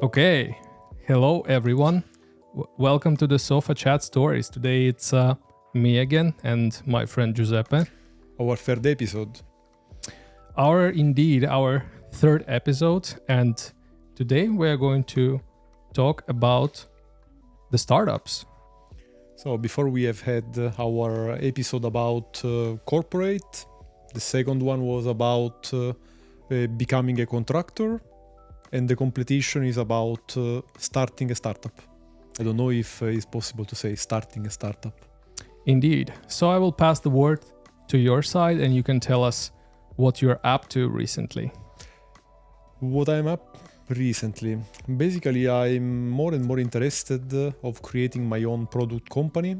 Okay, hello everyone. Welcome to the Sofa Chat Stories. Today it's me again and my friend Giuseppe. Our third episode. Our third episode, and today we are going to talk about the startups. So before we have had our episode about corporate, the second one was about becoming a contractor, and the competition is about starting a startup. I don't know if it's possible to say starting a startup. Indeed. So I will pass the word to your side and you can tell us what you're up to recently. What I'm up recently, basically I'm more and more interested of creating my own product company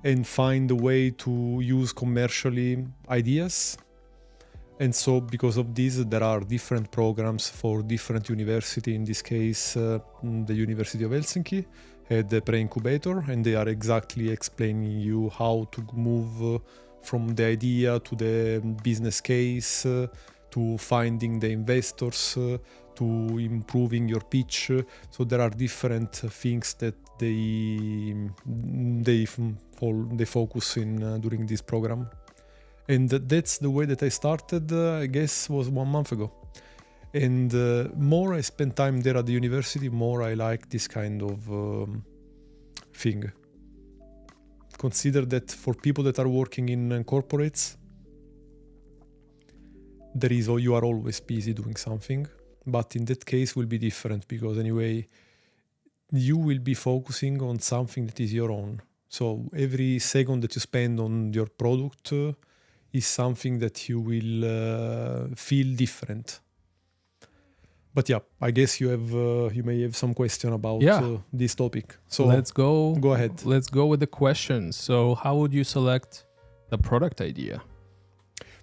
and find a way to use commercially ideas. And so because of this, there are different programs for different university. In this case, the University of Helsinki had the pre-incubator, and they are exactly explaining you how to move from the idea to the business case, to finding the investors, to improving your pitch. So there are different things that they focus in during this program. And that's the way that I started, I guess, was 1 month ago. And more I spend time there at the university, more I like this kind of thing. Consider that for people that are working in corporates, you are always busy doing something. But in that case will be different because anyway, you will be focusing on something that is your own. So every second that you spend on your product is something that you will feel different. But yeah, I guess you may have some question about this topic. So let's go. Go ahead. Let's go with the questions. So how would you select the product idea?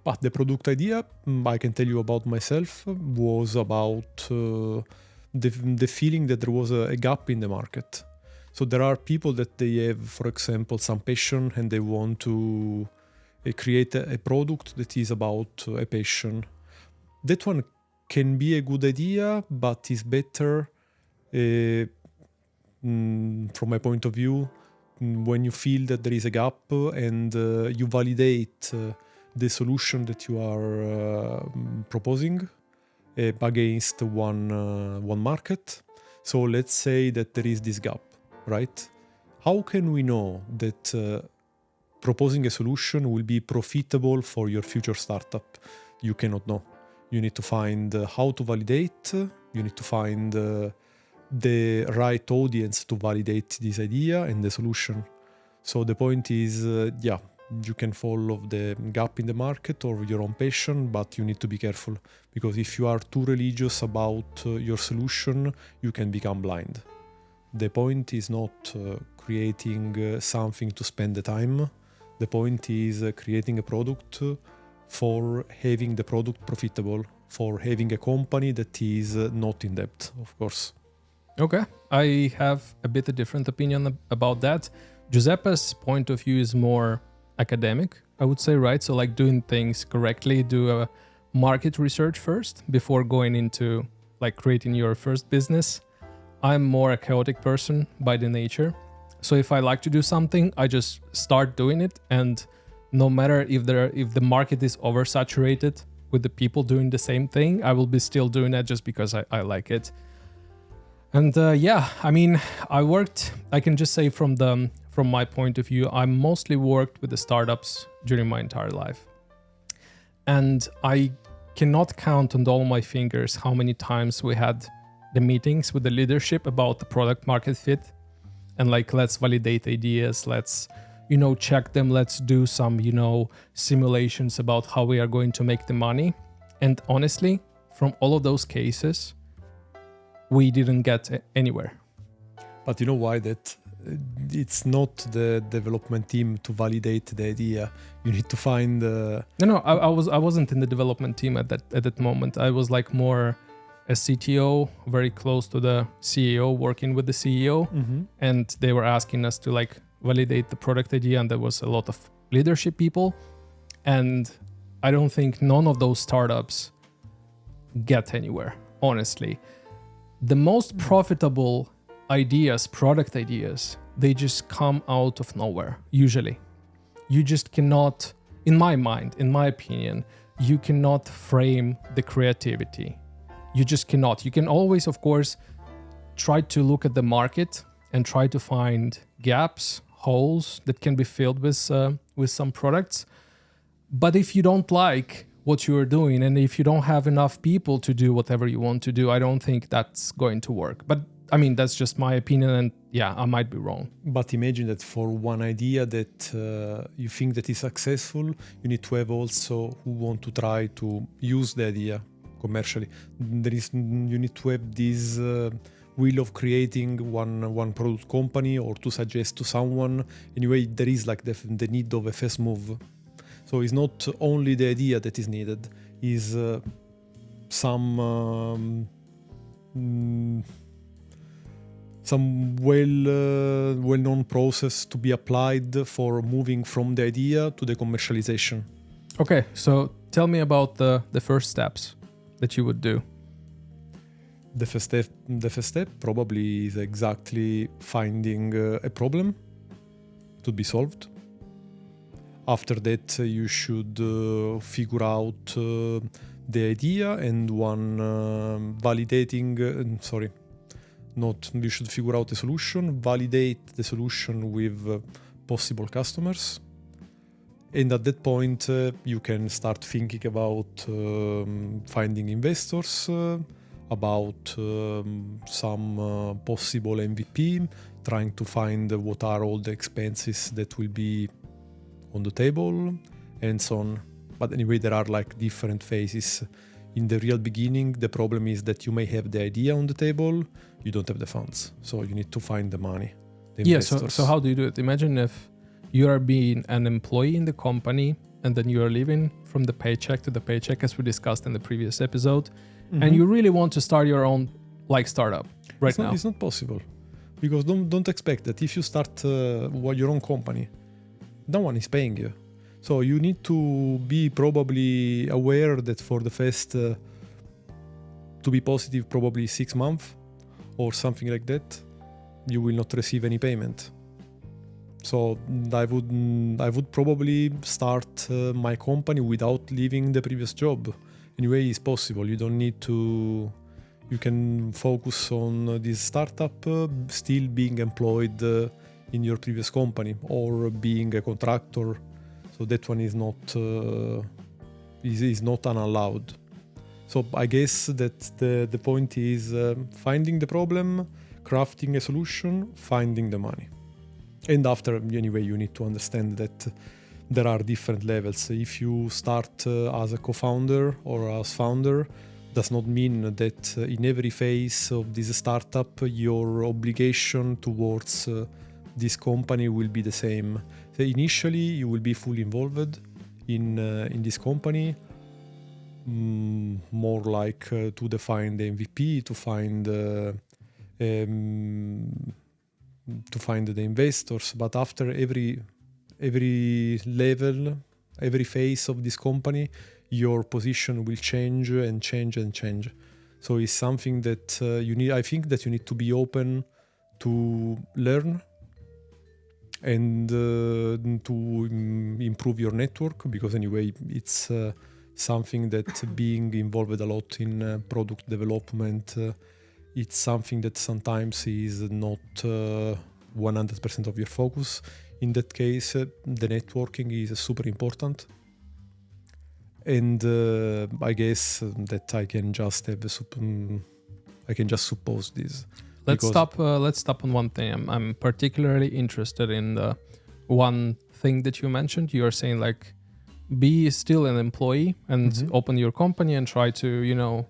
But the product idea, I can tell you about myself, was about the feeling that there was a gap in the market. So there are people that they have, for example, some passion and they want to create a product that is about a passion. That one can be a good idea, but is better from my point of view when you feel that there is a gap and you validate the solution that you are proposing against one market. So let's say that there is this gap, right? How can we know that proposing a solution will be profitable for your future startup? You cannot know. You need to find how to validate. You need to find the right audience to validate this idea and the solution. So the point is, you can follow the gap in the market or your own passion, but you need to be careful because if you are too religious about your solution, you can become blind. The point is not creating something to spend the time. The point is creating a product for having the product profitable, for having a company that is not in debt, of course. Okay, I have a bit of different opinion about that. Giuseppe's point of view is more academic, I would say, right? So like doing things correctly, do a market research first before going into like creating your first business. I'm more a chaotic person by the nature. So if I like to do something, I just start doing it, and no matter if the market is oversaturated with the people doing the same thing, I will be still doing that just because I like it. And I can just say from my point of view, I mostly worked with the startups during my entire life. And I cannot count on all my fingers how many times we had the meetings with the leadership about the product market fit. And like, let's validate ideas, let's, check them, let's do some, simulations about how we are going to make the money. And honestly, from all of those cases, we didn't get anywhere. But you know why that? It's not the development team to validate the idea. You need to find. I wasn't in the development team at that moment. I was like more a CTO, very close to the CEO, working with the CEO, and they were asking us to like validate the product idea, and there was a lot of leadership people, and I don't think none of those startups get anywhere, honestly. the most profitable ideas, product ideas, they just come out of nowhere, usually. You just cannot, in my mind, in my opinion, you cannot frame the creativity. You just cannot. You can always, of course, try to look at the market and try to find gaps, holes that can be filled with some products. But if you don't like what you are doing, and if you don't have enough people to do whatever you want to do, I don't think that's going to work. But I mean, that's just my opinion, and yeah, I might be wrong. But imagine that for one idea that you think that is successful, you need to have also who want to try to use the idea commercially. You need to have this will of creating one product company, or to suggest to someone. Anyway, there is like the need of a first move. So it's not only the idea that is needed, is some well-known process to be applied for moving from the idea to the commercialization. Okay, so tell me about the first steps that you would do. The first step probably is exactly finding a problem to be solved. After that, you should figure out the idea and you should figure out the solution, validate the solution with possible customers. And at that point, you can start thinking about finding investors, about some possible MVP, trying to find what are all the expenses that will be on the table, and so on. But anyway, there are like different phases. In the real beginning, the problem is that you may have the idea on the table, you don't have the funds. So you need to find the money, the investors. So how do you do it? Imagine if you are being an employee in the company and then you are living from the paycheck to the paycheck, as we discussed in the previous episode, and you really want to start your own startup now. It's not possible, because don't expect that if you start your own company, no one is paying you. So you need to be probably aware that for the first, to be positive, probably 6 months or something like that, you will not receive any payment. So I would probably start my company without leaving the previous job. Anyway, it's possible. You don't need to. You can focus on this startup, still being employed in your previous company, or being a contractor. So that one is not unallowed. So I guess that the point is finding the problem, crafting a solution, finding the money. And after, anyway, you need to understand that there are different levels. If you start as a co-founder or as founder, does not mean that in every phase of this startup, your obligation towards this company will be the same. So initially, you will be fully involved in this company, more like to define the MVP, to find the investors. But after every level, every phase of this company, your position will change and change and change. So it's something that you need. I think that you need to be open to learn and to improve your network, because anyway, it's something that being involved a lot in product development, it's something that sometimes is not 100% of your focus. In that case, the networking is super important. And I guess that I can just suppose this. Let's stop on one thing. I'm particularly interested in the one thing that you mentioned. You are saying like, be still an employee and open your company and try to,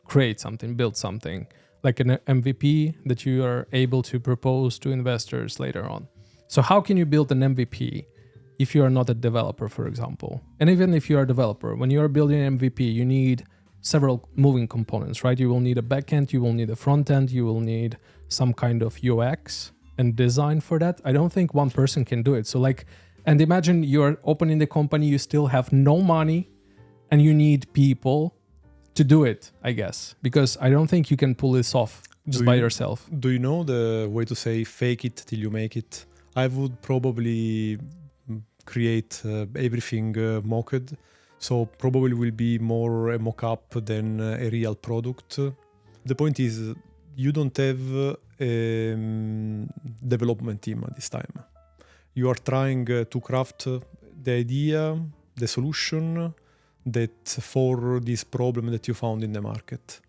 create something, build something like an MVP that you are able to propose to investors later on. So how can you build an MVP if you are not a developer, for example? And even if you are a developer, when you are building an MVP, you need several moving components, right? You will need a backend, you will need a front end, you will need some kind of UX and design for that. I don't think one person can do it. So and imagine you're opening the company, you still have no money and you need people to do it, I guess, because I don't think you can pull this off just by yourself. Do you know the way to say fake it till you make it? I would probably create everything mocked. So probably will be more a mock-up than a real product. The point is you don't have a development team at this time. You are trying to craft the idea, the solution that for this problem that you found in the market.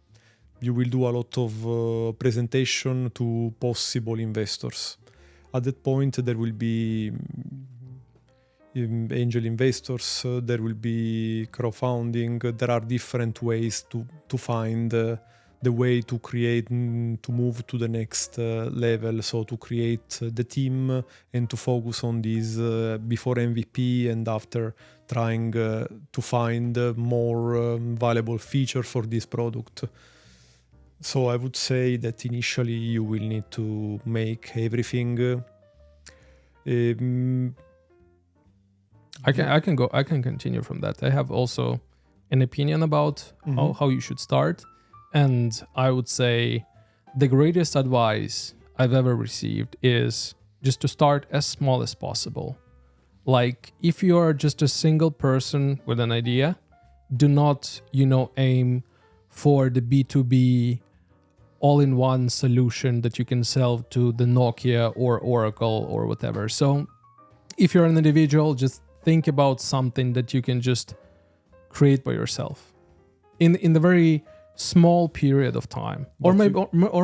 You will do a lot of presentation to possible investors. At that point, there will be angel investors, there will be crowdfunding. There are different ways to find the way to create, to move to the next level. So to create the team and to focus on this before MVP and after trying to find more valuable feature for this product. So I would say that initially you will need to make everything. I can continue from that. I have also an opinion about how you should start. And I would say the greatest advice I've ever received is just to start as small as possible. Like if you are just a single person with an idea, do not, aim for the B2B all-in-one solution that you can sell to the Nokia or Oracle or whatever. So if you're an individual, just think about something that you can just create by yourself in the very small period of time. Or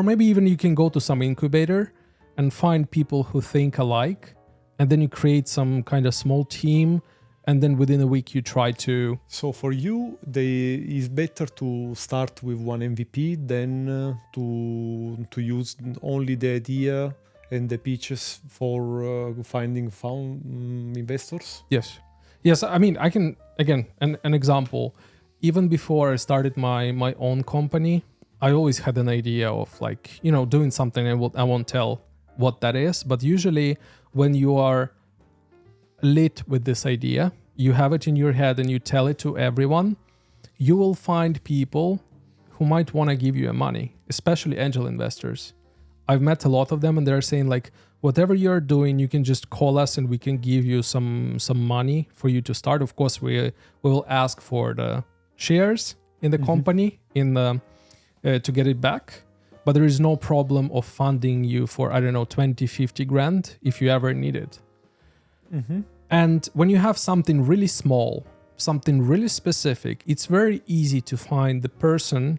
maybe even you can go to some incubator and find people who think alike, and then you create some kind of small team, and then within a week you try to... So for you, it's better to start with one MVP than to use only the idea and the pitches for finding investors? Yes. I mean, I can, again, an example. Even before I started my own company, I always had an idea of doing something. I won't tell what that is, but usually when you are lit with this idea, you have it in your head and you tell it to everyone, you will find people who might want to give you money, especially angel investors. I've met a lot of them and they're saying whatever you're doing, you can just call us and we can give you some money for you to start. Of course, we will ask for the shares in the company to get it back, but there is no problem of funding you for 20, 50 grand if you ever need it. And when you have something really small, something really specific, it's very easy to find the person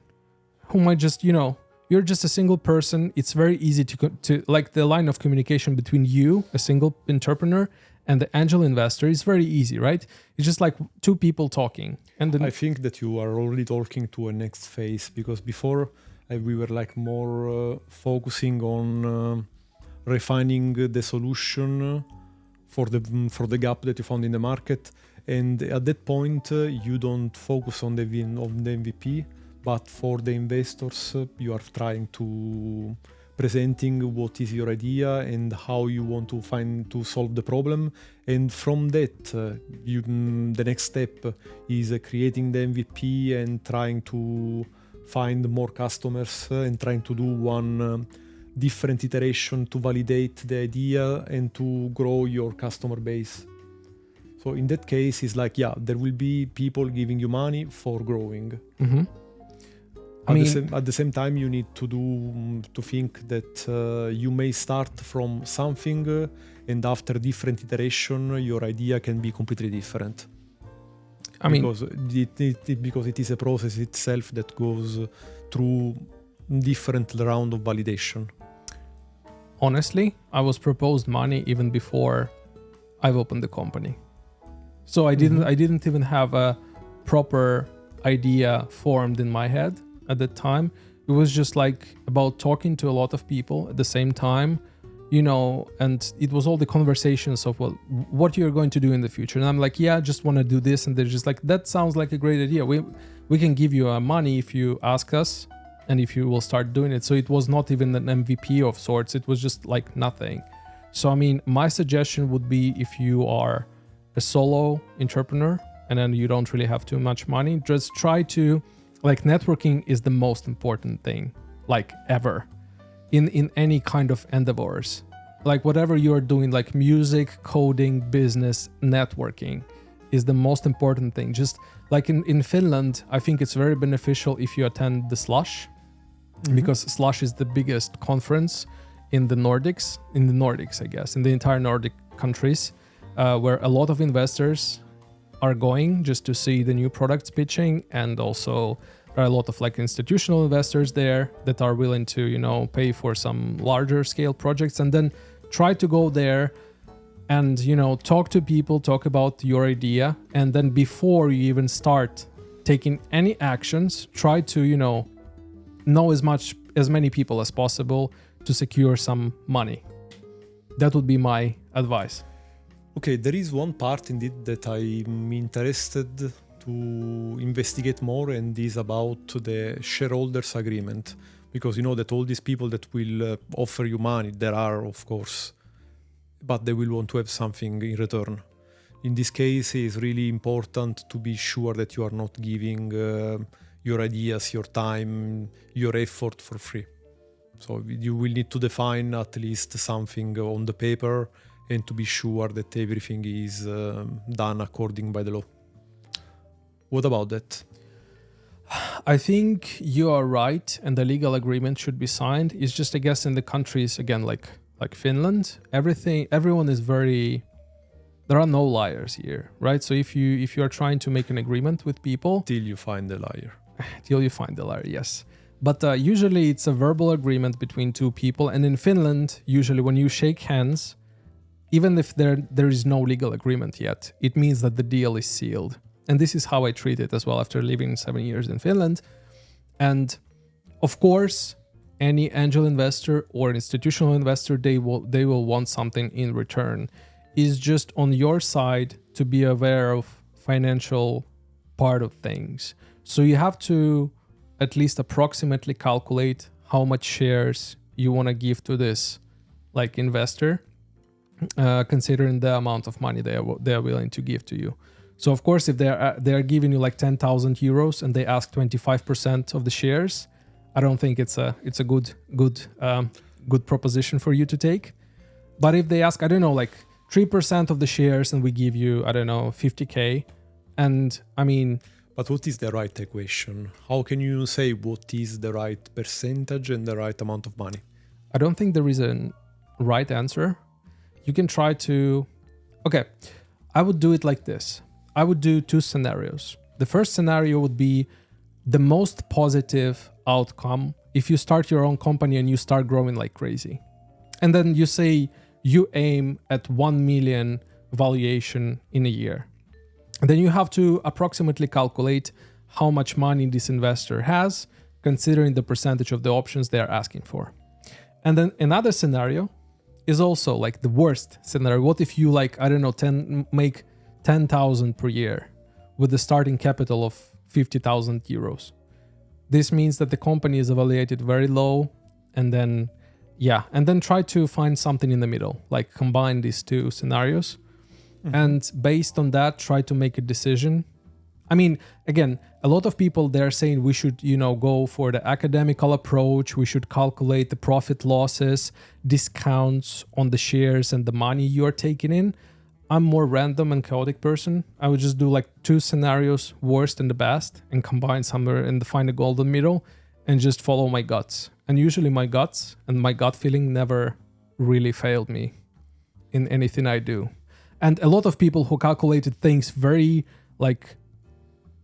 who might just, you're just a single person. It's very easy to like the line of communication between you, a single entrepreneur, and the angel investor is very easy, right? It's just like two people talking. And then I think that you are already talking to a next phase, because before we were more focusing on refining the solution for the gap that you found in the market. And at that point, you don't focus on the MVP, but for the investors, you are trying to presenting what is your idea and how you want to solve the problem. And from that, the next step is creating the MVP and trying to find more customers and trying to do one different iteration to validate the idea and to grow your customer base. So in that case, it's there will be people giving you money for growing. At the same time, you need to think that you may start from something and after different iteration, your idea can be completely different. Because it is a process itself that goes through different round of validation. Honestly, I was proposed money even before I've opened the company. So I didn't even have a proper idea formed in my head at that time. It was just about talking to a lot of people at the same time, and it was all the conversations of what you're going to do in the future. And I'm I just want to do this. And they're just that sounds like a great idea. We can give you money if you ask us and if you will start doing it. So it was not even an MVP of sorts. It was just nothing. So, my suggestion would be, if you are a solo entrepreneur and then you don't really have too much money, just try to like networking is the most important thing, like ever, in any kind of endeavors. Like whatever you are doing, like music, coding, business, networking is the most important thing. Just like in Finland, I think it's very beneficial if you attend the Slush, because Slush is the biggest conference in the Nordics, I guess, in the entire Nordic countries, where a lot of investors are going just to see the new products pitching, and also there are a lot of like institutional investors there that are willing to, you know, pay for some larger scale projects, and then try to go there and, you know, talk to people, talk about your idea, and then before you even start taking any actions, try to, you know as many people as possible to secure some money. That would be my advice. Okay, there is one part indeed that I'm interested to investigate more, and is about the shareholders agreement. Because you know that all these people that will offer you money, there are, of course, but they will want to have something in return. In this case, it's really important to be sure that you are not giving your ideas, your time, your effort for free. So you will need to define at least something on the paper, and to be sure that everything is done according by the law. What about that? I think you are right, and the legal agreement should be signed. It's just, I guess, in the countries, again, like Finland, everyone is very... There are no liars here, right? So if you are trying to make an agreement with people... Till you find the liar. Till you find the liar, yes. But usually it's a verbal agreement between two people. And in Finland, usually when you shake hands, even if there is no legal agreement yet, it means that the deal is sealed. And this is how I treat it as well after living 7 years in Finland. And of course, any angel investor or institutional investor, they will want something in return. It's just on your side to be aware of financial part of things. So you have to at least approximately calculate how much shares you want to give to this like investor, considering the amount of money they are willing to give to you. So of course, if they are giving you like 10,000 euros and they ask 25% of the shares, I don't think it's a good proposition for you to take. But if they ask, I don't know, like 3% of the shares and we give you, I don't know, 50k, and I mean... But what is the right equation? How can you say what is the right percentage and the right amount of money? I don't think there is a right answer. You can try to... Okay, I would do it like this. I would do two scenarios. The first scenario would be the most positive outcome if you start your own company and you start growing like crazy. And then you say you aim at 1 million valuation in a year. And then you have to approximately calculate how much money this investor has, considering the percentage of the options they are asking for. And then another scenario is also like the worst scenario. What if you like, I don't know, make 10,000 per year with the starting capital of 50,000 euros? This means that the company is evaluated very low, and then try to find something in the middle, like combine these two scenarios. Mm-hmm. And based on that, try to make a decision. I mean, again, a lot of people, they're saying we should, go for the academical approach. We should calculate the profit losses, discounts on the shares and the money you're taking in. I'm more random and chaotic person. I would just do like two scenarios, worst and the best, and combine somewhere and find a golden middle and just follow my guts. And usually my guts and my gut feeling never really failed me in anything I do. And a lot of people who calculated things very like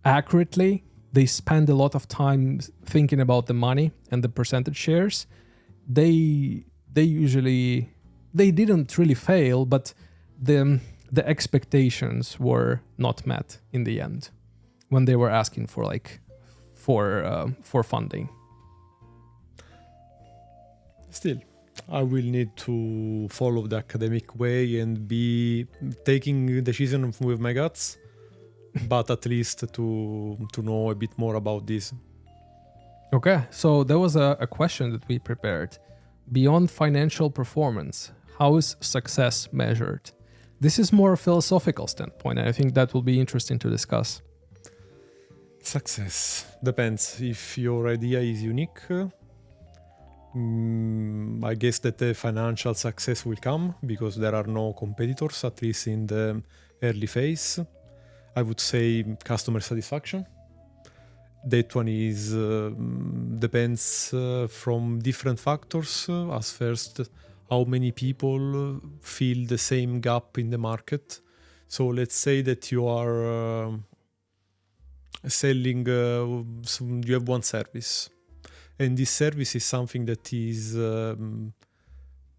accurately, they spend a lot of time thinking about the money and the percentage shares. They didn't really fail, but the expectations were not met in the end when they were asking for funding. Still, I will need to follow the academic way and be taking decisions with my guts, but at least to know a bit more about this. Okay, so there was a question that we prepared. Beyond financial performance, how is success measured? This is more a philosophical standpoint, and I think that will be interesting to discuss. Success depends. If your idea is unique, I guess that the financial success will come because there are no competitors, at least in the early phase. I would say customer satisfaction. That one is depends from different factors. As first, how many people feel the same gap in the market. So let's say that you are selling, you have one service, and this service is something that is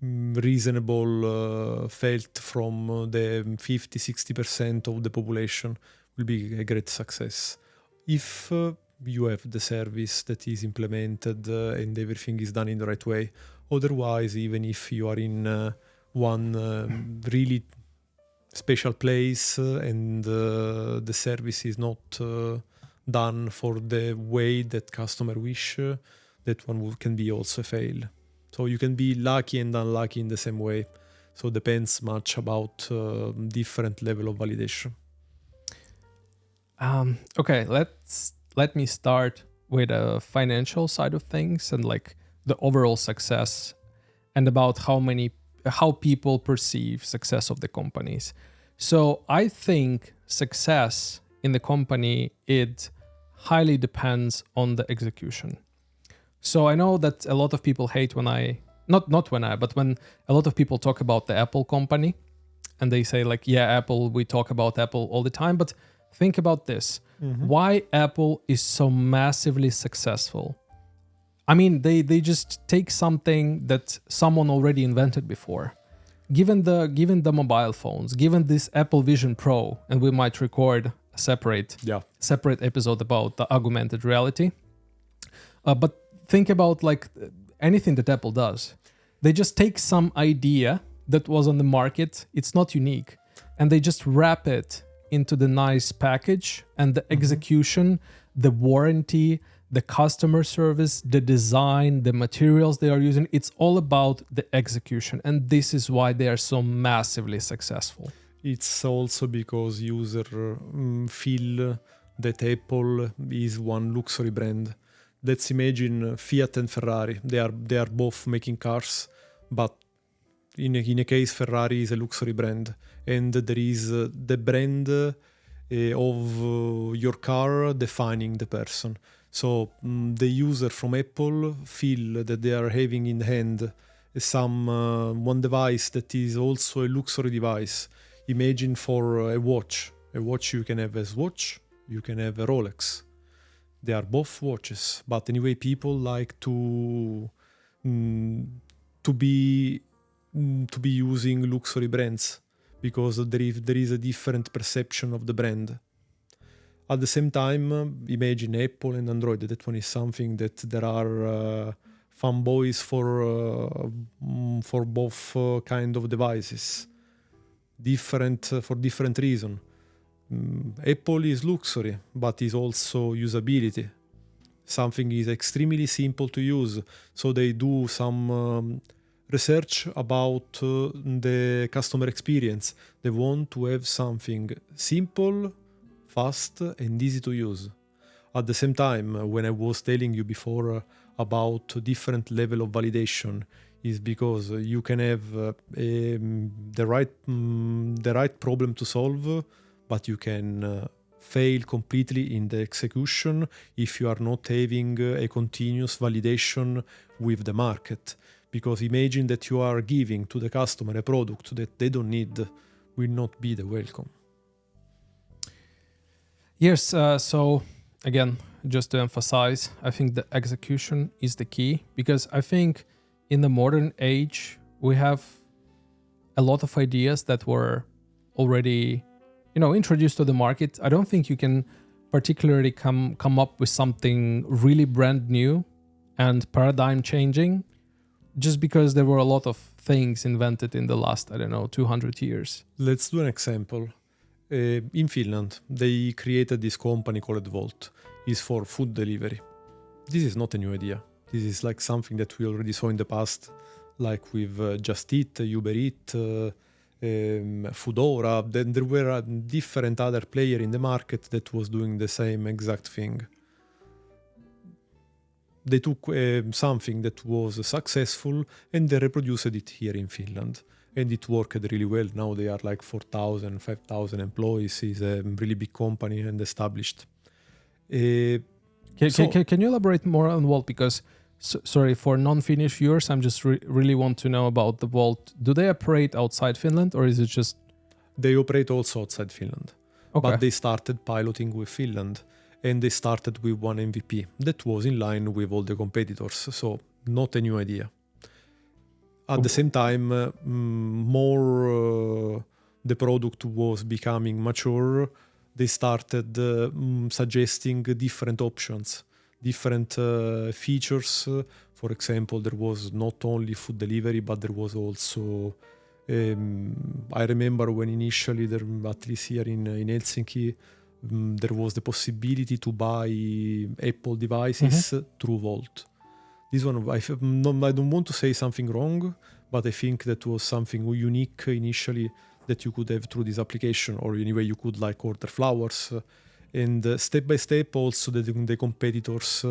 reasonable, felt from the 50-60% of the population, will be a great success. If you have the service that is implemented and everything is done in the right way. Otherwise, even if you are in one really special place and the service is not done for the way that customer wish, that one can be also a fail. So you can be lucky and unlucky in the same way. So it depends much about different level of validation. Okay, let me start with the financial side of things and like the overall success and about how people perceive success of the companies. So I think success in the company, it highly depends on the execution. So I know that a lot of people hate when when a lot of people talk about the Apple company and they say like, yeah, Apple, we talk about Apple all the time, but think about this. Mm-hmm. Why Apple is so massively successful? I mean, they just take something that someone already invented before. Given the mobile phones, given this Apple Vision Pro, and we might record a separate episode about the augmented reality. But think about like anything that Apple does. They just take some idea that was on the market. It's not unique. And they just wrap it into the nice package, and the execution, the warranty, the customer service, the design, the materials they are using, it's all about the execution. And this is why they are so massively successful. It's also because users feel that Apple is one luxury brand. Let's imagine Fiat and Ferrari. They are both making cars, but in a case Ferrari is a luxury brand, and there is the brand of your car defining the person. So the user from Apple feel that they are having in hand some one device that is also a luxury device. Imagine for a watch you can have a Swatch, you can have a Rolex. They are both watches, but anyway, people like to be using luxury brands because there is a different perception of the brand. At the same time, imagine Apple and Android. That one is something that there are fanboys for both kind of devices, different for different reason. Apple is luxury, but is also usability. Something is extremely simple to use, so they do some research about the customer experience. They want to have something simple, fast, and easy to use. At the same time, when I was telling you before about different level of validation, is because you can have the right problem to solve, but you can fail completely in the execution if you are not having a continuous validation with the market. Because imagine that you are giving to the customer a product that they don't need, will not be the welcome. Yes, so again, just to emphasize, I think the execution is the key, because I think in the modern age, we have a lot of ideas that were already, introduced to the market. I don't think you can particularly come up with something really brand new and paradigm changing just because there were a lot of things invented in the last, 200 years. Let's do an example. In Finland, they created this company called Volt. It's for food delivery. This is not a new idea. This is like something that we already saw in the past, like with Just Eat, Uber Eat, Foodora. Then there were different other players in the market that was doing the same exact thing. They took something that was successful and they reproduced it here in Finland. And it worked really well. Now they are like 4,000, 5,000 employees. It's a really big company and established. Can you elaborate more on Vault? Because, sorry, for non-Finnish viewers, I'm just really want to know about the Vault. Do they operate outside Finland or is it just... They operate also outside Finland. Okay. But they started piloting with Finland. And they started with one MVP that was in line with all the competitors. So not a new idea. At the same time, more the product was becoming mature. They started suggesting different options, different features. For example, there was not only food delivery, but there was also... I remember when initially, at least here in Helsinki, there was the possibility to buy Apple devices through Vault. This one, I don't want to say something wrong, but I think that was something unique initially that you could have through this application, or anyway you could like order flowers. And step by step also the competitors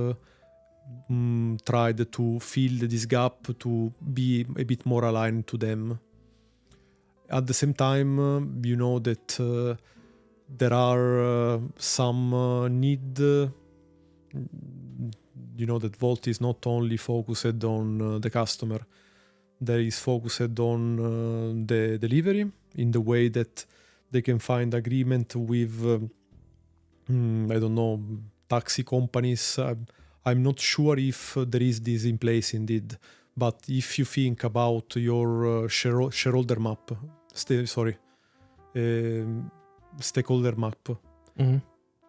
tried to fill this gap to be a bit more aligned to them. At the same time, you know that there are some need. You know that Vault is not only focused on the customer, there is focused on the delivery in the way that they can find agreement with, I don't know, taxi companies. I'm not sure if there is this in place indeed, but if you think about your shareholder map, stakeholder map,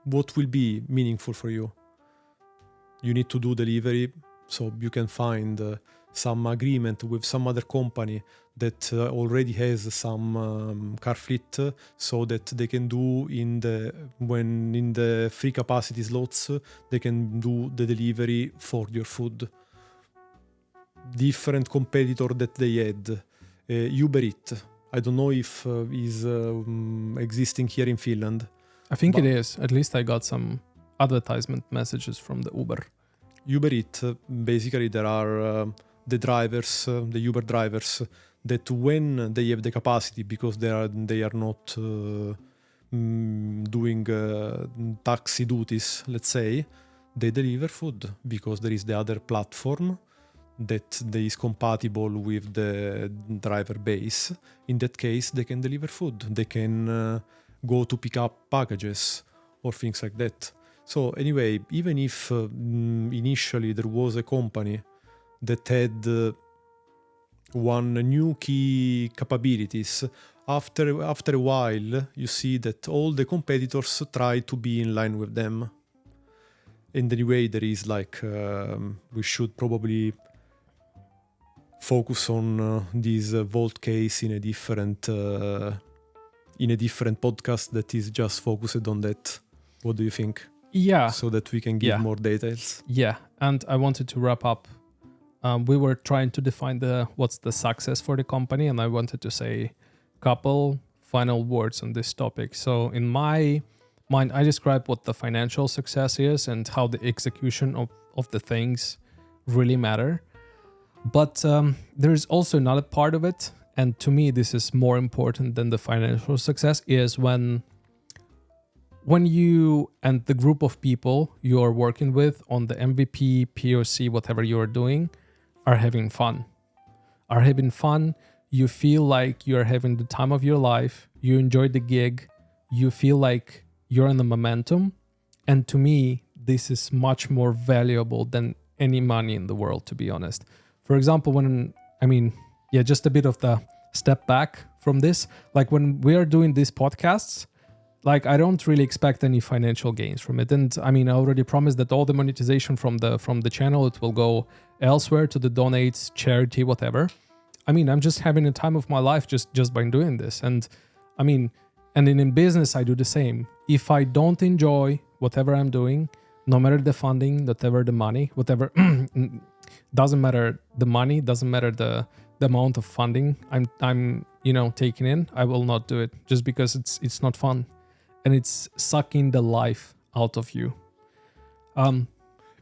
what will be meaningful for you? You need to do delivery, so you can find some agreement with some other company that already has some car fleet, so that they can do in the free capacity slots, they can do the delivery for your food. Different competitor that they had, Uber Eats. I don't know if is existing here in Finland. I think it is. At least I got some advertisement messages from the Uber. Uber Eats, basically there are the drivers, the Uber drivers, that when they have the capacity, because they are not doing taxi duties, let's say, they deliver food because there is the other platform that is compatible with the driver base. In that case, they can deliver food. They can go to pick up packages or things like that. So anyway, even if initially there was a company that had one new key capabilities, after a while you see that all the competitors try to be in line with them. And anyway, there is like we should probably focus on this Vault case in a different podcast that is just focused on that. What do you think? Yeah. So that we can give more details. Yeah, and I wanted to wrap up. We were trying to define what's the success for the company, and I wanted to say a couple final words on this topic. So in my mind, I describe what the financial success is and how the execution of the things really matter. But there is also another part of it, and to me this is more important than the financial success, is when you and the group of people you are working with on the MVP, POC, whatever you are doing, are having fun. You feel like you're having the time of your life, you enjoy the gig, you feel like you're in the momentum. And to me, this is much more valuable than any money in the world, to be honest. For example, just a bit of the step back from this, like when we are doing these podcasts, like I don't really expect any financial gains from it. And I already promised that all the monetization from the channel, it will go elsewhere to the donates, charity, whatever. I'm just having a time of my life just by doing this. And in business, I do the same. If I don't enjoy whatever I'm doing, no matter the funding, whatever the money, whatever, doesn't matter the money, doesn't matter the amount of funding I'm taken in, I will not do it just because it's not fun and it's sucking the life out of you.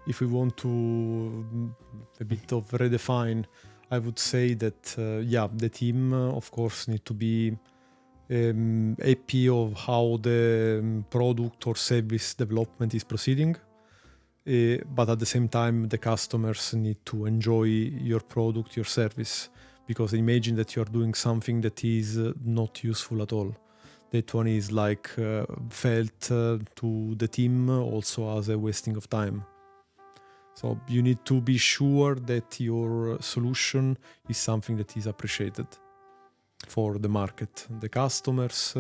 If we want to a bit of redefine, I would say that the team of course need to be happy of how the product or service development is proceeding, but at the same time the customers need to enjoy your product, your service, because imagine that you are doing something that is not useful at all. That one is like felt to the team also as a wasting of time. So you need to be sure that your solution is something that is appreciated for the market, the customers,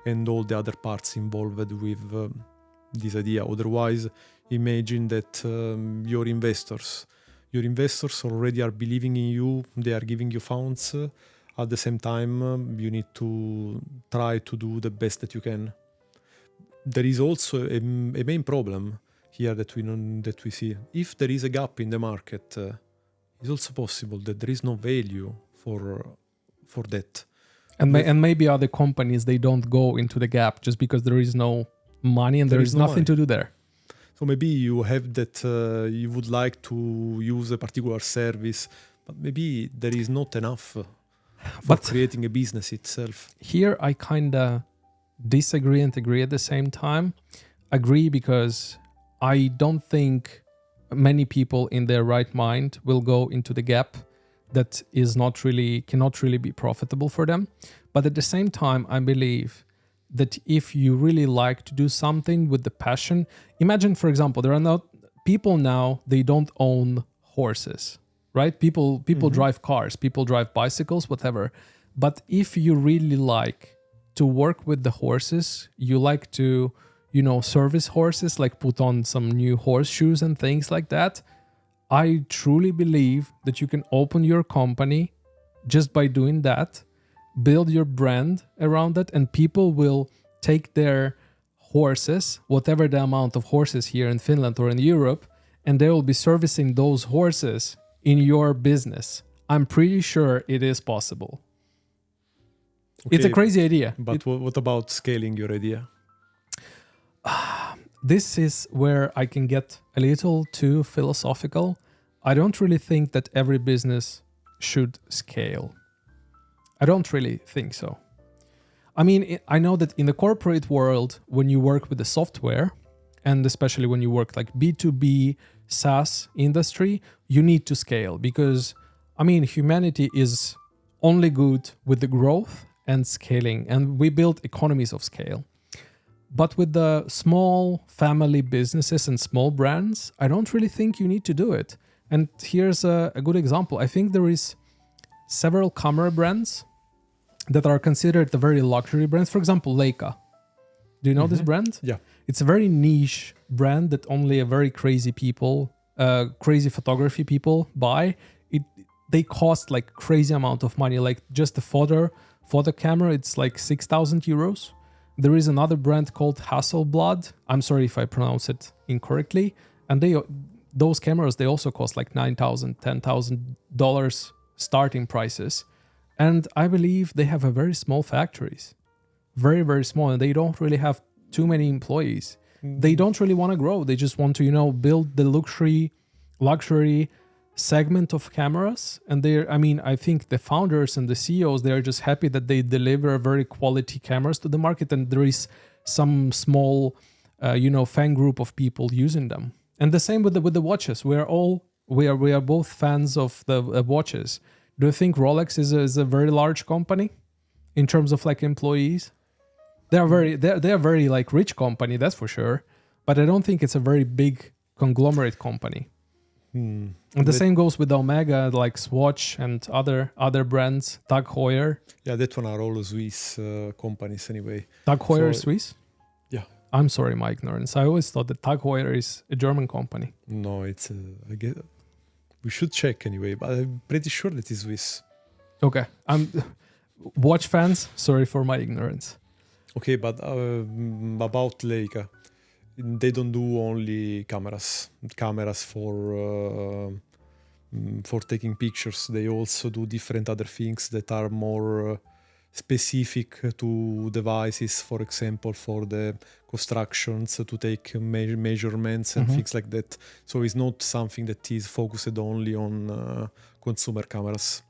and all the other parts involved with this idea. Otherwise, imagine that your investors already are believing in you, they are giving you funds. At the same time, you need to try to do the best that you can. There is also a main problem here that we see. If there is a gap in the market, it's also possible that there is no value for that. And maybe other companies, they don't go into the gap just because there is no money and there is nothing to do there. So maybe you have that you would like to use a particular service, but maybe there is not enough for creating a business itself. Here I kind of disagree and agree at the same time. Agree because I don't think many people in their right mind will go into the gap that cannot really be profitable for them. But at the same time, I believe that if you really like to do something with the passion, imagine, for example, there are not people now, they don't own horses, right? People drive cars, people drive bicycles, whatever. But if you really like to work with the horses, you like to, service horses, like put on some new horseshoes and things like that, I truly believe that you can open your company just by doing that, build your brand around it, and people will take their horses, whatever the amount of horses here in Finland or in Europe, and they will be servicing those horses in your business. I'm pretty sure it is possible. Okay, it's a crazy idea. But what about scaling your idea? This is where I can get a little too philosophical. I don't really think that every business should scale. I don't really think so. I mean, I know that in the corporate world, when you work with the software, and especially when you work like B2B SaaS industry, you need to scale because, I mean, humanity is only good with the growth and scaling, and we build economies of scale. But with the small family businesses and small brands, I don't really think you need to do it. And here's a good example. I think there is several camera brands that are considered the very luxury brands. For example, Leica. Do you know this brand? Yeah. It's a very niche brand that only a very crazy people, crazy photography people buy. They cost like crazy amount of money. Like just the photo camera, it's like 6,000 euros. There is another brand called Hasselblad. I'm sorry if I pronounce it incorrectly. And those cameras, they also cost like $9,000, $10,000 starting prices. And I believe they have a very small factories. Very, very small. And they don't really have too many employees. They don't really want to grow. They just want to, build the luxury segment of cameras. And I think the founders and the CEOs, they're just happy that they deliver very quality cameras to the market. And there is some small, fan group of people using them. And the same with the watches. We are both fans of the watches. Do you think Rolex is a very large company in terms of like employees? They're very like rich company, that's for sure. But I don't think it's a very big conglomerate company. And the same goes with Omega, like Swatch and other brands. Tag Heuer. Yeah, that one are all Swiss companies anyway. Tag Heuer is Swiss? Yeah. I'm sorry, my ignorance. I always thought that Tag Heuer is a German company. No, it's I guess we should check anyway, but I'm pretty sure that it's Swiss. Okay. Watch fans, sorry for my ignorance. Okay, but about Leica, they don't do only cameras for taking pictures. They also do different other things that are more specific to devices, for example, for the constructions to take measurements and things like that. So it's not something that is focused only on consumer cameras.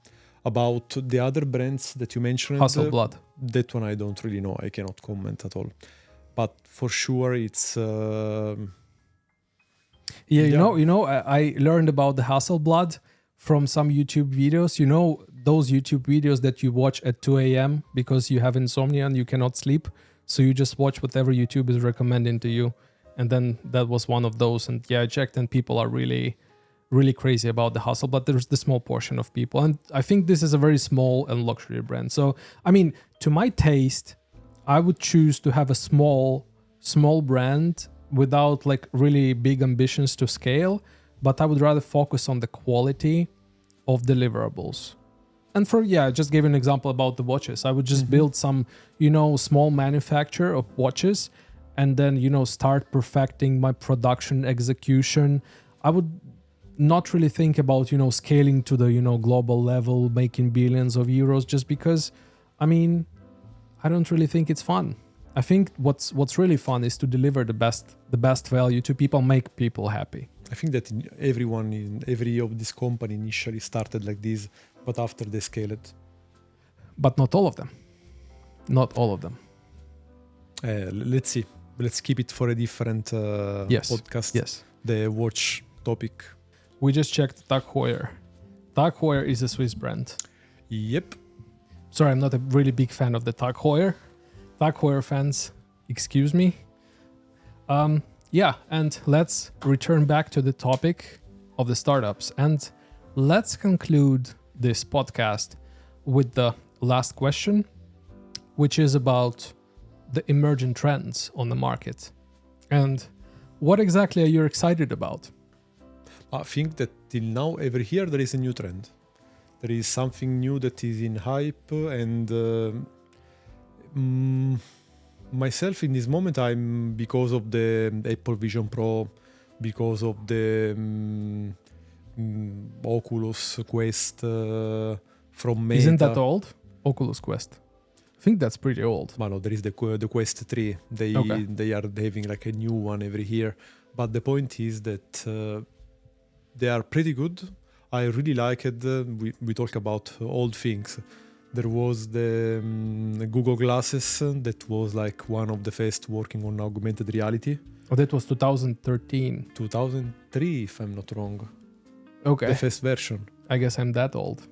About the other brands that you mentioned, Hasselblad. That one I don't really know. I cannot comment at all. But for sure, it's I learned about the Hasselblad from some YouTube videos. You know, those YouTube videos that you watch at 2 a.m. because you have insomnia and you cannot sleep. So you just watch whatever YouTube is recommending to you. And then that was one of those. And yeah, I checked and people are really, really crazy about the Hasselblad. There's the small portion of people. And I think this is a very small and luxury brand. So, I mean, to my taste, I would choose to have a small brand without like really big ambitions to scale, but I would rather focus on the quality of deliverables. And just give an example about the watches. I would just build some, small manufacturer of watches and then, start perfecting my production execution. I would not really think about, scaling to the, global level, making billions of euros just because, I mean, I don't really think it's fun. I think what's really fun is to deliver the best value to people, make people happy. I think that everyone in every of this company initially started like this, but after they scale it. But not all of them. Not all of them. Let's see. Let's keep it for a different podcast. Yes. The watch topic. We just checked Tag Heuer. Tag Heuer is a Swiss brand. Yep. Sorry, I'm not a really big fan of the Tag Heuer. Tag Heuer fans, excuse me. And let's return back to the topic of the startups. And let's conclude this podcast with the last question, which is about the emerging trends on the market. And what exactly are you excited about? I think that till now, every year, there is a new trend. There is something new that is in hype, and myself in this moment, I'm because of the Apple Vision Pro, because of the Oculus Quest from Meta. Isn't that old? Oculus Quest. I think that's pretty old. But no, there is the Quest 3. They are having like a new one every year. But the point is that they are pretty good. I really like it. We talk about old things. There was the Google Glasses that was like one of the first working on augmented reality. Oh, that was 2013. 2003, if I'm not wrong. Okay. The first version. I guess I'm that old.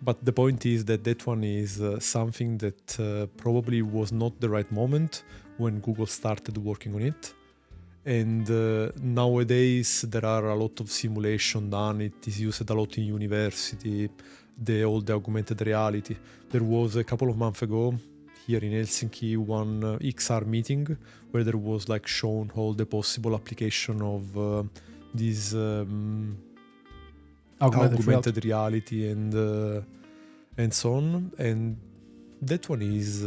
But the point is that one is something that probably was not the right moment when Google started working on it. And nowadays there are a lot of simulation done. It is used a lot in university, the augmented reality. There was a couple of months ago here in Helsinki one XR meeting where there was like shown all the possible application of this augmented reality and so on. And that one is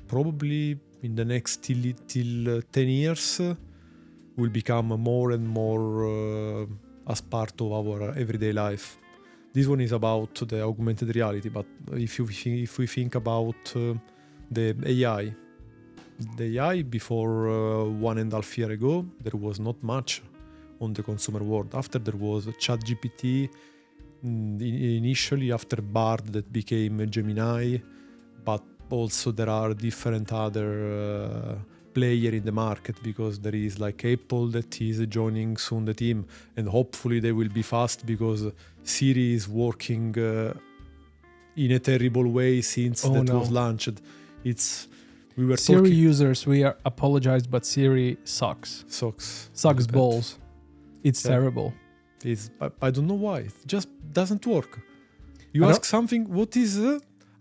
probably in the next till 10 years will become more and more as part of our everyday life. This one is about the augmented reality, but if we think about the AI before 1.5 years ago, there was not much on the consumer world. After there was ChatGPT, initially after Bard that became Gemini, but also there are different other player in the market, because there is like Apple that is joining soon the team, and hopefully they will be fast because Siri is working in a terrible way since was launched. Siri users, we are apologized, but Siri sucks balls. It's terrible. I don't know why. It just doesn't work. You ask something, what is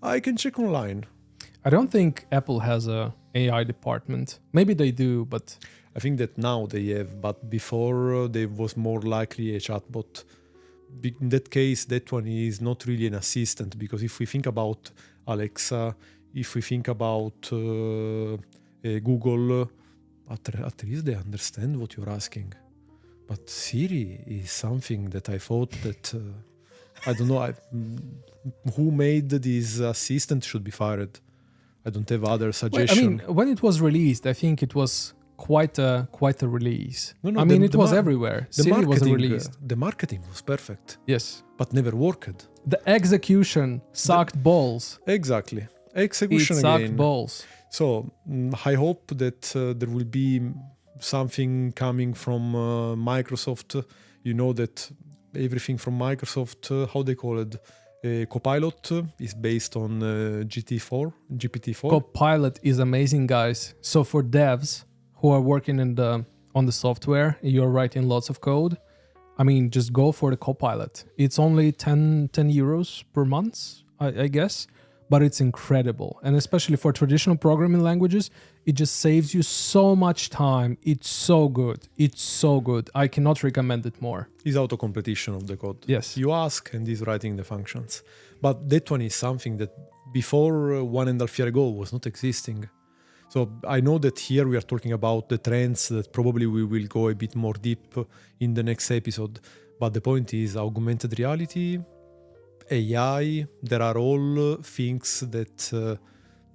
I can check online. I don't think Apple has a AI department. Maybe they do, but I think that now they have, but before there was more likely a chatbot. In that case, that one is not really an assistant, because if we think about Alexa, if we think about Google, at least they understand what you're asking. But Siri is something that I thought that I don't know. Who made this assistant should be fired. I don't have other Well, suggestion. when it was released, I think it was quite a release. No, it was everywhere. Siri was released. The marketing was perfect, Yes. but never worked. The execution sucked balls. Exactly. It Execution sucked again. balls. So I hope that there will be something coming from Microsoft. You know that everything from Microsoft, how they call it, CoPilot is based on GPT-4. CoPilot is amazing, guys. So for devs who are working on the software, you're writing lots of code. Just go for the CoPilot. It's only 10 euros per month, I guess, but it's incredible. And especially for traditional programming languages, it just saves you so much time. It's so good. It's so good. I cannot recommend it more. Is auto-completion of the code. Yes. You ask and he's writing the functions. But that one is something that before 1.5 years ago was not existing. So I know that here we are talking about the trends that probably we will go a bit more deep in the next episode. But the point is augmented reality, AI, there are all things that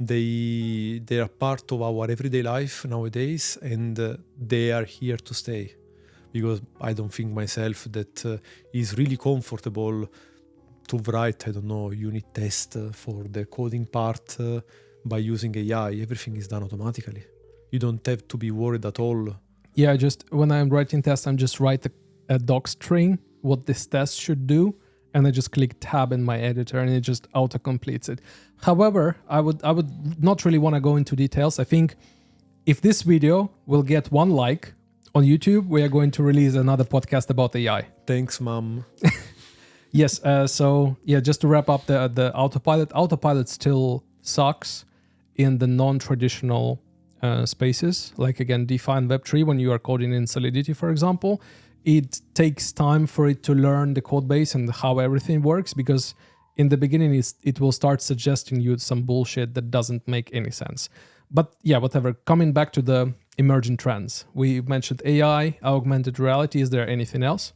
they are part of our everyday life nowadays, and they are here to stay. Because I don't think myself that is really comfortable to write, unit test for the coding part by using AI. Everything is done automatically. You don't have to be worried at all. Yeah, when I'm writing tests, I'm just write a doc string, what this test should do, and I just click tab in my editor and it just auto-completes it. However, I would not really want to go into details. I think if this video will get 1 like on YouTube, we are going to release another podcast about AI. Thanks, Mom. Yes, just to wrap up the autopilot. Autopilot still sucks in the non-traditional spaces, like again, define Web3 when you are coding in Solidity, for example. It takes time for it to learn the code base and how everything works, because in the beginning it will start suggesting you some bullshit that doesn't make any sense. But yeah, whatever. Coming back to the emerging trends. We mentioned AI, augmented reality. Is there anything else?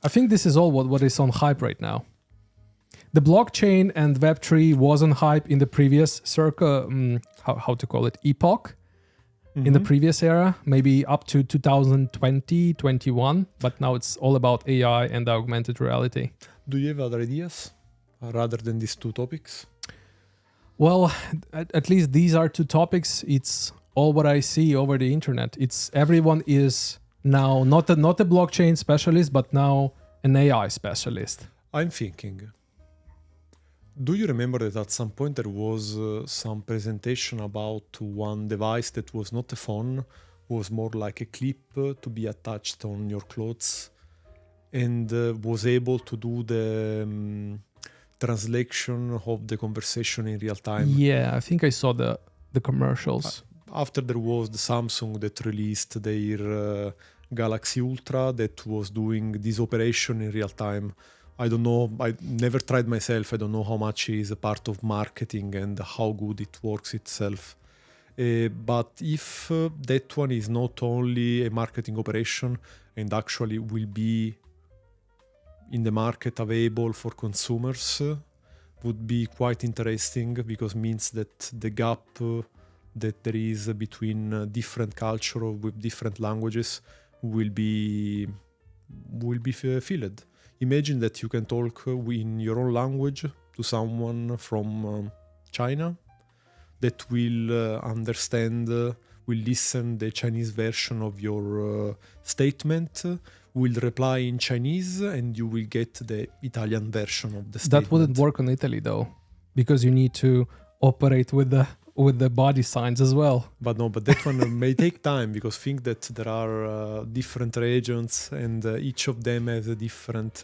I think this is all what is on hype right now. The blockchain and Web3 was on hype in the previous epoch. In the previous era, maybe up to 2020, 21, but now it's all about AI and augmented reality. Do you have other ideas rather than these 2 topics? Well, at least these are 2 topics. It's all what I see over the internet. Everyone is now not a blockchain specialist, but now an AI specialist. I'm thinking, do you remember that at some point there was some presentation about one device that was not a phone, was more like a clip to be attached on your clothes, and was able to do the translation of the conversation in real time? Yeah, I think I saw the commercials. After there was the Samsung that released their Galaxy Ultra that was doing this operation in real time. I don't know, I never tried myself. I don't know how much is a part of marketing and how good it works itself. But if that one is not only a marketing operation and actually will be in the market available for consumers, would be quite interesting, because means that the gap that there is between different culture with different languages will be filled. Imagine that you can talk in your own language to someone from China that will understand, will listen the Chinese version of your statement, will reply in Chinese, and you will get the Italian version of the statement. That wouldn't work on Italy though, because you need to operate with the body signs as well. But that one may take time, because think that there are different regions and each of them has a different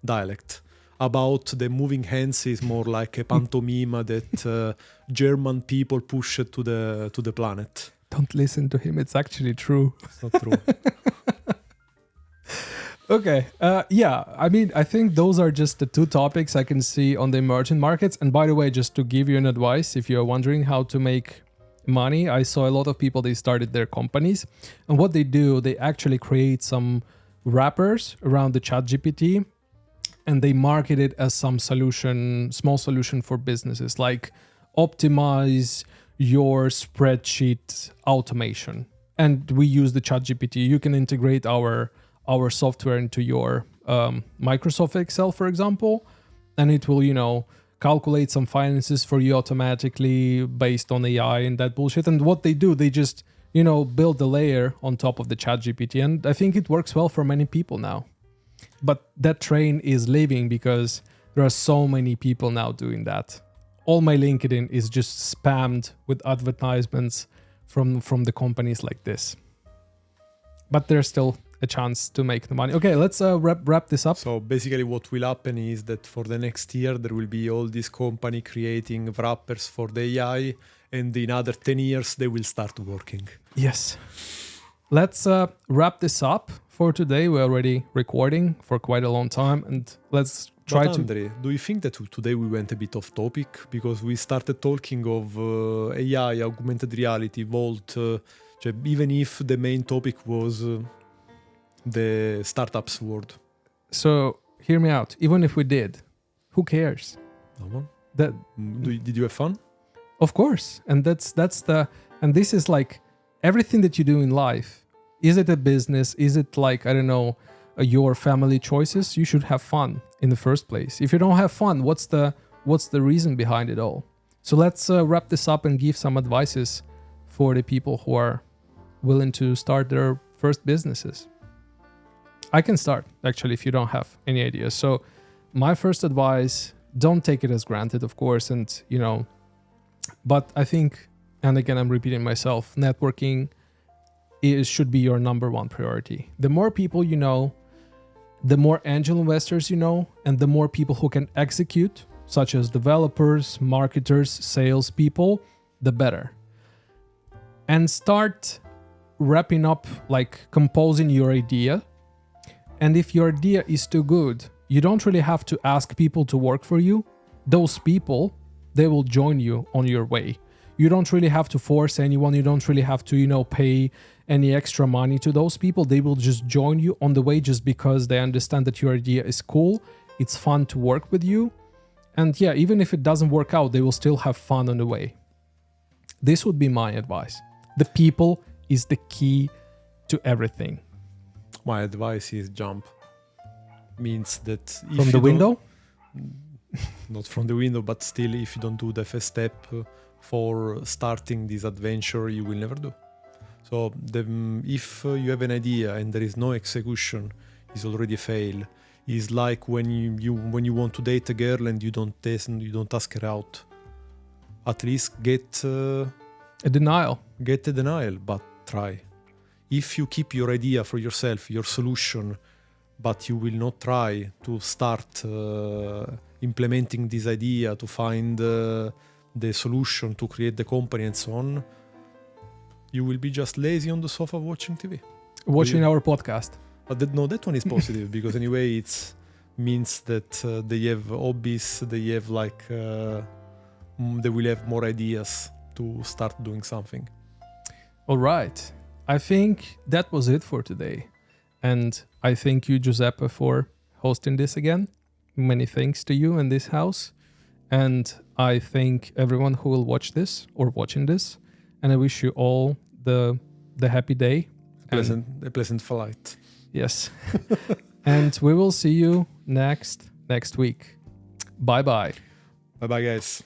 dialect. About the moving hands is more like a pantomime that German people push to the planet. Don't listen to him. It's actually true. It's not true. Okay. I think those are just the 2 topics I can see on the emerging markets. And by the way, just to give you an advice, if you're wondering how to make money, I saw a lot of people, they started their companies. And what they do, they actually create some wrappers around the ChatGPT, and they market it as some small solution for businesses, like optimize your spreadsheet automation. And we use the ChatGPT. You can integrate our software into your Microsoft Excel, for example, and it will, calculate some finances for you automatically based on AI and that bullshit. And what they do, they just, build a layer on top of the ChatGPT. And I think it works well for many people now. But that train is leaving because there are so many people now doing that. All my LinkedIn is just spammed with advertisements from the companies like this. But there's still a chance to make the money. Okay, let's wrap this up. So basically what will happen is that for the next year, there will be all these company creating wrappers for the AI, and in another 10 years, they will start working. Yes. Let's wrap this up for today. We're already recording for quite a long time, and let's try to... Andre, do you think that today we went a bit off topic? Because we started talking of AI, augmented reality, Volt, even if the main topic was the startups world. So, hear me out. Even if we did, who cares? No one? That Did you have fun? Of course. And and this is like everything that you do in life. Is it a business? Is it like, I don't know, your family choices? You should have fun in the first place. If you don't have fun, what's the reason behind it all? So let's wrap this up and give some advices for the people who are willing to start their first businesses. I can start, actually, if you don't have any ideas. So my first advice, don't take it as granted, of course. And, but I think, and again, I'm repeating myself, networking should be your number one priority. The more people you know, the more angel investors you know, and the more people who can execute, such as developers, marketers, salespeople, the better. And start wrapping up, like composing your idea. And if your idea is too good, you don't really have to ask people to work for you. Those people, they will join you on your way. You don't really have to force anyone. You don't really have to, pay any extra money to those people. They will just join you on the way just because they understand that your idea is cool. It's fun to work with you. And yeah, even if it doesn't work out, they will still have fun on the way. This would be my advice. The people is the key to everything. My advice is jump. Means that if from the window? Not from the window, but still, if you don't do the first step for starting this adventure, you will never do. So if you have an idea and there is no execution, it's already a fail. It's like when you want to date a girl and you don't ask her out. At least get a denial, but try. If you keep your idea for yourself, your solution, but you will not try to start implementing this idea, to find the solution, to create the company and so on, you will be just lazy on the sofa watching TV. Watching our podcast. But that one is positive because anyway it means that they have hobbies, they have they will have more ideas to start doing something. All right. I think that was it for today. And I thank you, Giuseppe, for hosting this again. Many thanks to you in this house. And I thank everyone who will watch this or watching this. And I wish you all the happy day. A pleasant flight. Yes. And we will see you next week. Bye-bye. Bye-bye, guys.